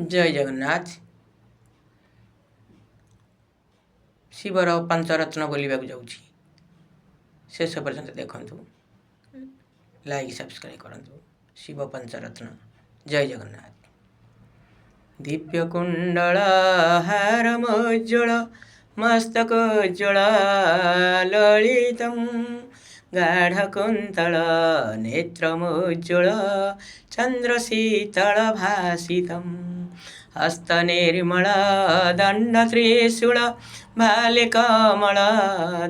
जय जगन्नाथ। शिवर पंचरत्न बोलवाक जाऊँगी, शेष पर्यंत देखु, लाइक सब्सक्राइब करूँ। शिव पंचरत्न। जय जगन्नाथ। दिव्य कुंडल हारमोज्ज्वल मस्तकोज्ज्वल ललितं गाढकुन्तल नेत्रमोज्ज्वल चन्द्रशीतल भासितं हस्तनिर्मल दण्डत्रिशूल भालिकमल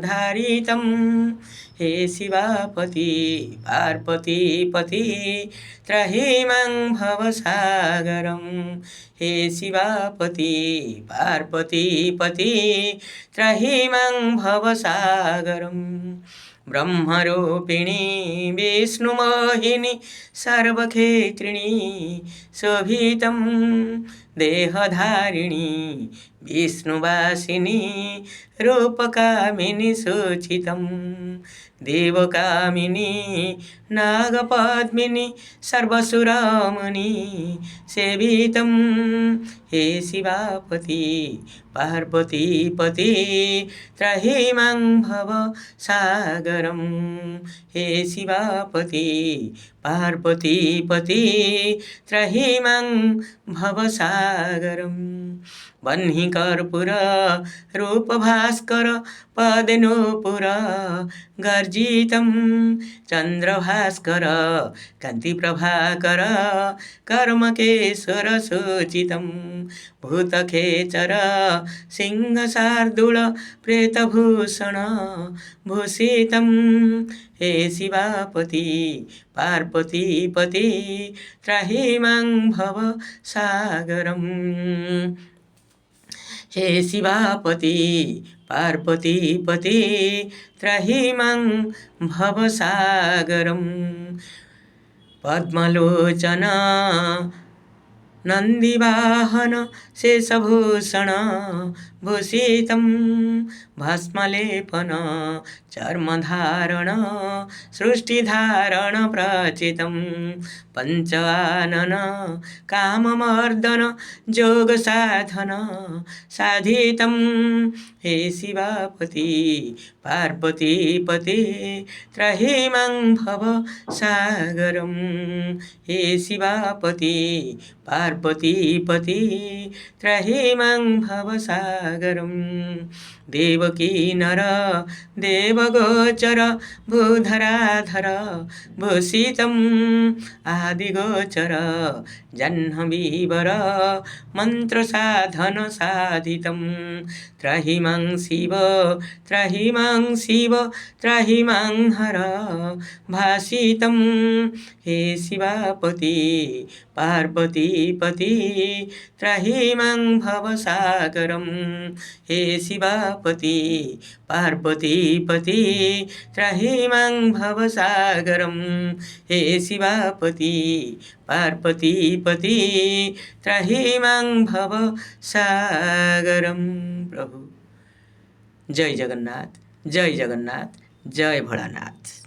धारितं हे शिवापति पार्वतीपति त्राहि मां भवसागरं। हे शिवापति पार्वतीपति त्राहि मां भवसागरं। ब्रह्मरूपिणी विष्णुमोहिनी सर्वक्षेत्रिणी शोभितं देहधारिणी विष्णुवासिनी रूपकामिनी सूचितं देवकामिनी नागपद्मिनी सर्वसुरमुनि सेवितं। हे शिवापति पार्वतीपति त्राहि मां भवसागरं। हे शिवापति पार्वतीपति त्राहि मां भवसागरं। बह्नि कर्पूर रूपभास्कर पदनूपुर गर्जितं चन्द्रभास्कर कान्तिप्रभाकर कर्मकेश्वर सूचितं भूतखेचर सिंहशार्दूल प्रेतभूषण भूषितं। हे शिवापति पार्वतीपति त्राहि मां भवसागरं। हे शिवापति पार्वतीपति त्राहि मां भवसागरं। पद्मलोचन नन्दिवाहन शेषभूषण भूषितं भस्मलेपन चर्मधारण सृष्टिधारण प्रचितं पञ्चानन काममर्दन योगसाधन साधितं। हे शिवापति पार्वतीपति त्राहि मां भवसागरं। हे शिवापति पार्वतीपति त्राहि मां भवसागरं। देवकी नर देवगोचर भूधराधर भूषितं आदिगोचर जाह्नवीवर मन्त्रसाधन साधितं त्राहि मां शिव त्राहि मां शिव त्राहि मां हर भासितं। हे शिवापति पार्वतीपति त्राहि मां भवसागरं। हे शिवापति पार्वतीपति त्राहि मां भवसागरं। हे शिवापति पार्वतीपति त्राहि मां भवसागरं। प्रभु जय जगन्नाथ, जय जगन्नाथ, जय भोलानाथ।